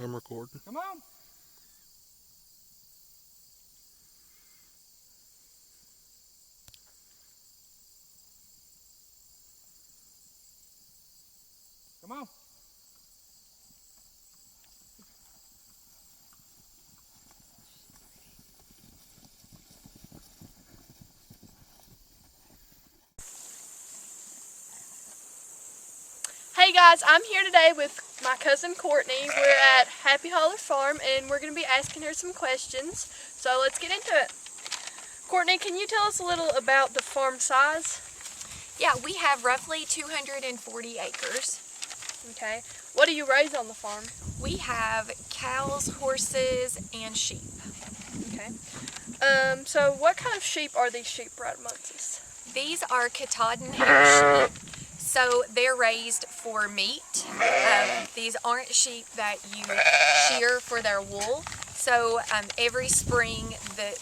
I'm recording. Come on. Come on. Hey guys, I'm here today with my cousin Courtney. We're at Happy Holler Farm and we're going to be asking her some questions. So let's get into it. Courtney, can you tell us a little about the farm size? Yeah, we have roughly 240 acres. Okay. What do you raise on the farm? We have cows, horses, and sheep. Okay. So what kind of sheep are these sheep right amongst us? These are Katahdin hair sheep, so they're raised for meat. These aren't sheep that you shear for their wool. So every spring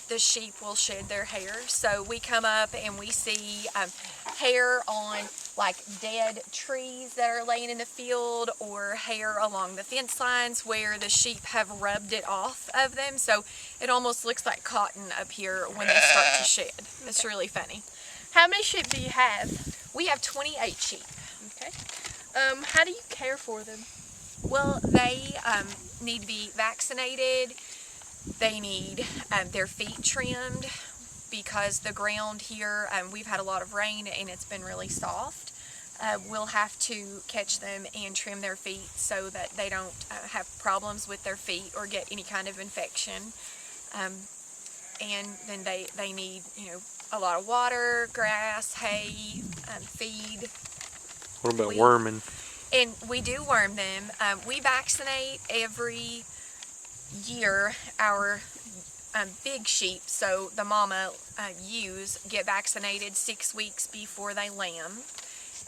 the sheep will shed their hair. So we come up and we see hair on like dead trees that are laying in the field, or hair along the fence lines where the sheep have rubbed it off of them. So it almost looks like cotton up here when they start to shed. It's really funny. How many sheep do you have? We have 28 sheep. Okay. How do you care for them? Well, they need to be vaccinated. They need their feet trimmed because the ground here, we've had a lot of rain and it's been really soft. We'll have to catch them and trim their feet so that they don't have problems with their feet or get any kind of infection. And then they need, a lot of water, grass, hay, feed. What about worming? And we do worm them. We vaccinate every year our big sheep, so the mama ewes get vaccinated 6 weeks before they lamb.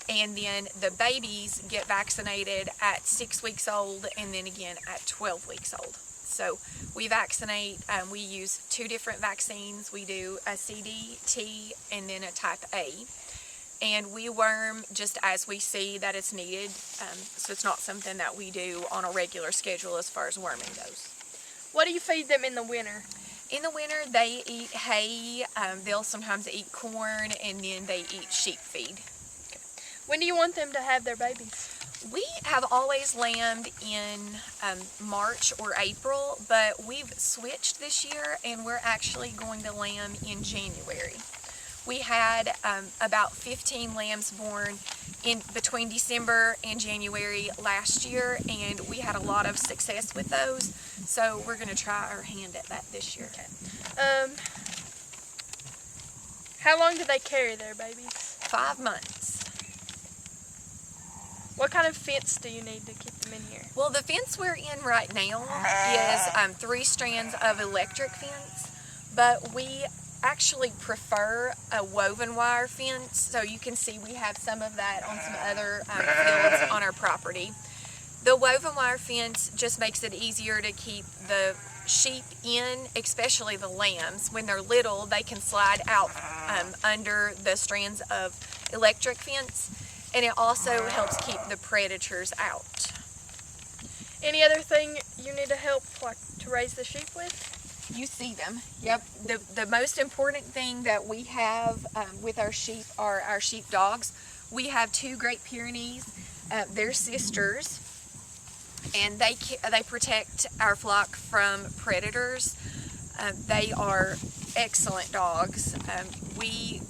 And then the babies get vaccinated at 6 weeks old and then again at 12 weeks old. So we vaccinate, we use 2 different vaccines. We do a CD, T, and then a type A. And we worm just as we see that it's needed. So it's not something that we do on a regular schedule as far as worming goes. What do you feed them in the winter? In the winter, they eat hay. They'll sometimes eat corn, and then they eat sheep feed. When do you want them to have their babies? We have always lambed in March or April, but we've switched this year and we're actually going to lamb in January. We had about 15 lambs born in between December and January last year, and we had a lot of success with those, so we're going to try our hand at that this year. Okay. How long do they carry their babies? 5 months. What kind of fence do you need to keep them in here? Well, the fence we're in right now is 3 strands of electric fence, but we actually prefer a woven wire fence. So you can see we have some of that on some other fields on our property. The woven wire fence just makes it easier to keep the sheep in, especially the lambs. When they're little, they can slide out under the strands of electric fence. And it also helps keep the predators out. Any other thing you need to help, like to raise the sheep with? You see them. Yep. The most important thing that we have with our sheep are our sheep dogs. We have 2 Great Pyrenees. They're sisters, and they protect our flock from predators. They are excellent dogs. We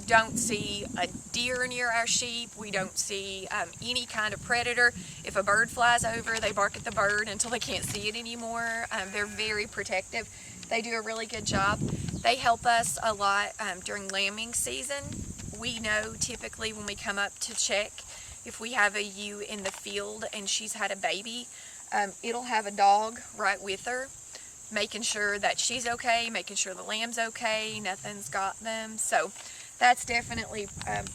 don't see a deer near our sheep. We don't see any kind of predator. If a bird flies over, they bark at the bird until they can't see it anymore. They're very protective. They do a really good job. They help us a lot during lambing season. We know typically when we come up to check if we have a ewe in the field and she's had a baby, it'll have a dog right with her, making sure that she's okay, making sure the lamb's okay, nothing's got them. So that's definitely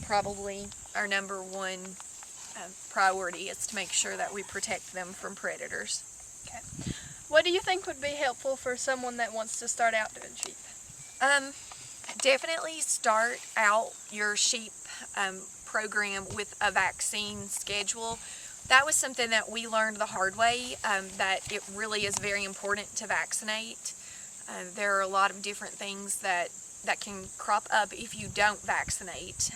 probably our number one priority, is to make sure that we protect them from predators. Okay. What do you think would be helpful for someone that wants to start out doing sheep? Definitely start out your sheep program with a vaccine schedule. that was something that we learned the hard way, that it really is very important to vaccinate. There are a lot of different things that can crop up if you don't vaccinate.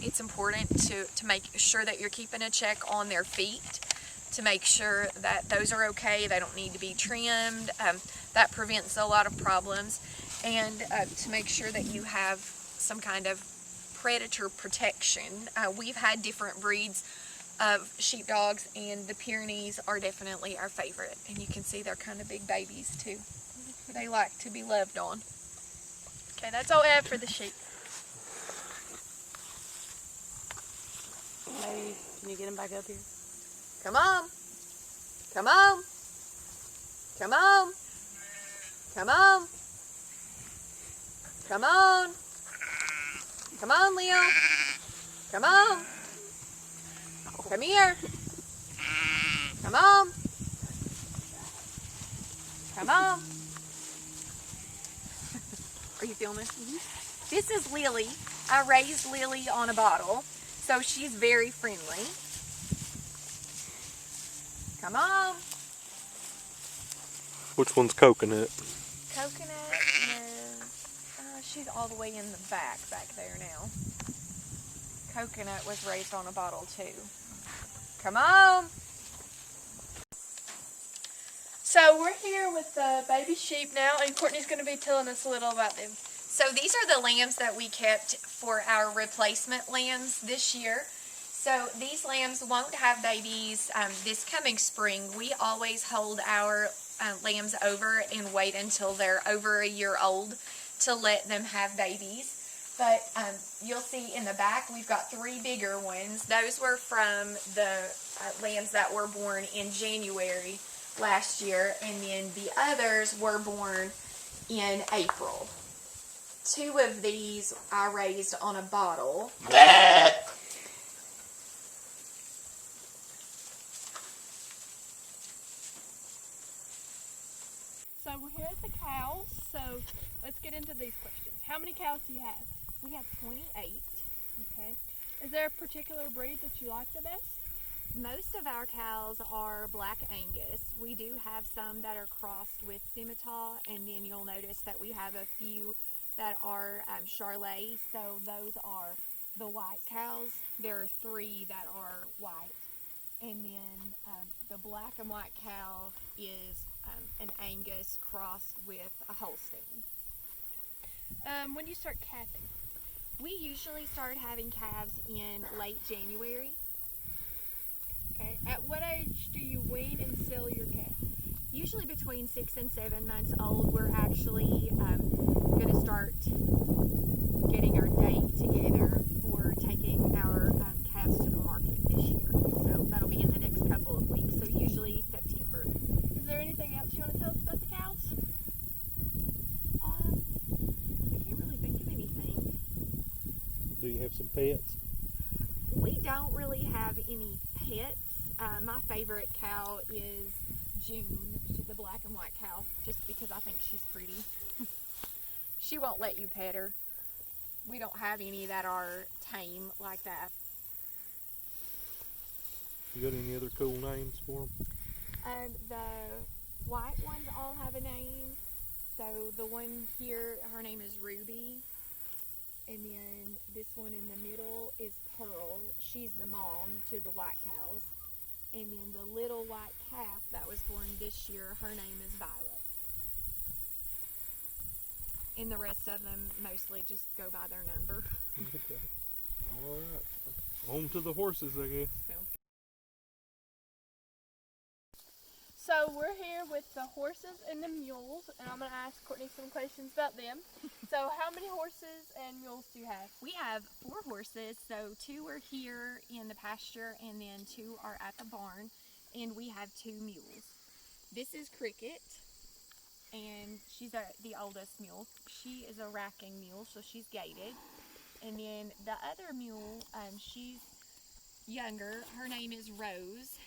It's important to make sure that you're keeping a check on their feet, to make sure that those are okay, they don't need to be trimmed. That prevents a lot of problems. And to make sure that you have some kind of predator protection. We've had different breeds of sheepdogs, and the Pyrenees are definitely our favorite. And you can see they're kind of big babies too. They like to be loved on. Okay, that's all I have for the sheep. Maybe, can you get him back up here? Come on. Come on. Come on. Come on. Come on. Come on, Leo. Come on. Come here. Come on. Come on. Are you filming? This is Lily. I raised Lily on a bottle, so she's very friendly. Come on. Which one's coconut? Coconut is, she's all the way in the back there now. Coconut was raised on a bottle too. Come on. So we're here with the baby sheep now, and Courtney's going to be telling us a little about them. So these are the lambs that we kept for our replacement lambs this year. So these lambs won't have babies this coming spring. We always hold our lambs over and wait until they're over a year old to let them have babies. But you'll see in the back we've got 3 bigger ones. Those were from the lambs that were born in January last year, and then the others were born in April. 2 of these I raised on a bottle. So we're here at the cows, so let's get into these questions. How many cows do you have? We have 28. Okay. Is there a particular breed that you like the best? Most of our cows are Black Angus. We do have some that are crossed with Scimitar, and then you'll notice that we have a few that are Charolais, so those are the white cows. There are 3 that are white, and then the black and white cow is an Angus crossed with a Holstein. When do you start calving? We usually start having calves in late January. Okay. At what age do you wean and sell your calf? Usually between 6 and 7 months old. We're actually going to start getting our date together for taking our calves to the market this year. So that'll be in the next couple of weeks. So usually September. Is there anything else you want to tell us about the cows? I can't really think of anything. Do you have some pets? We don't really have any pets. My favorite cow is June. She's the black and white cow, just because I think she's pretty. She won't let you pet her. We don't have any that are tame like that. You got any other cool names for them? The white ones all have a name. So the one here, her name is Ruby. And then this one in the middle is Pearl. She's the mom to the white cows. And then the little white calf that was born this year, her name is Violet. And the rest of them mostly just go by their number. Okay. All right. On to the horses, I guess. So we're here with the horses and the mules, and I'm going to ask Courtney some questions about them. So how many horses and mules do you have? We have 4 horses, so 2 are here in the pasture and then 2 are at the barn, and we have 2 mules. This is Cricket, and she's the oldest mule. She is a racking mule, so she's gated. And then the other mule, she's younger. Her name is Rose.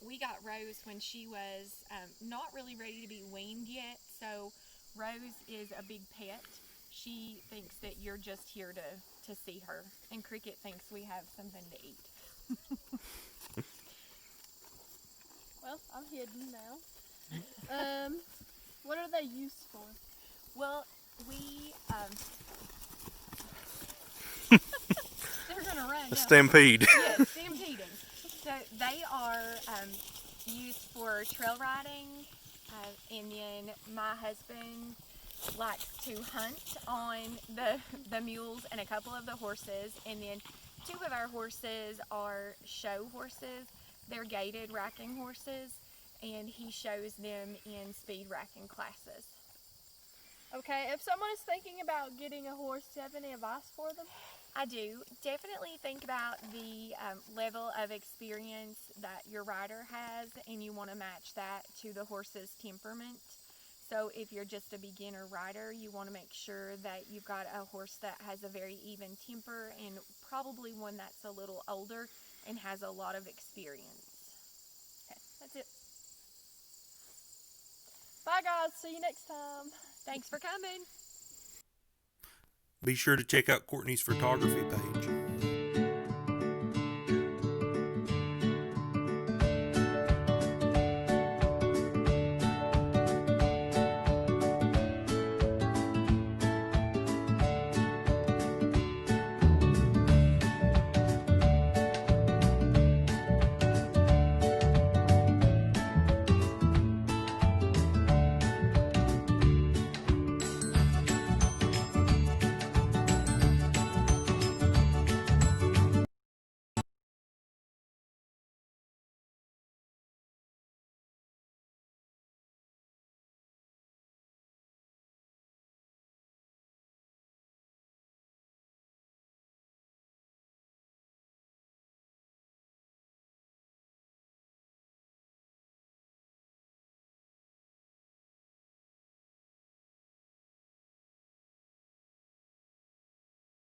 We got Rose when she was not really ready to be weaned yet, so Rose is a big pet. She thinks that you're just here to see her, and Cricket thinks we have something to eat. Well, I'm hidden now. What are they used for? Well, we they're gonna run. A No. stampede. Yes, stampeding. So they are used for trail riding, and then my husband likes to hunt on the mules and a couple of the horses, and then two of our horses are show horses. They're gaited racking horses, and he shows them in speed racking classes. Okay, if someone is thinking about getting a horse, do you have any advice for them? I do. Definitely think about the level of experience that your rider has, and you want to match that to the horse's temperament. So if you're just a beginner rider, you want to make sure that you've got a horse that has a very even temper, and probably one that's a little older and has a lot of experience. Okay, that's it. Bye guys, see you next time. Thanks for coming. Be sure to check out Courtney's photography page.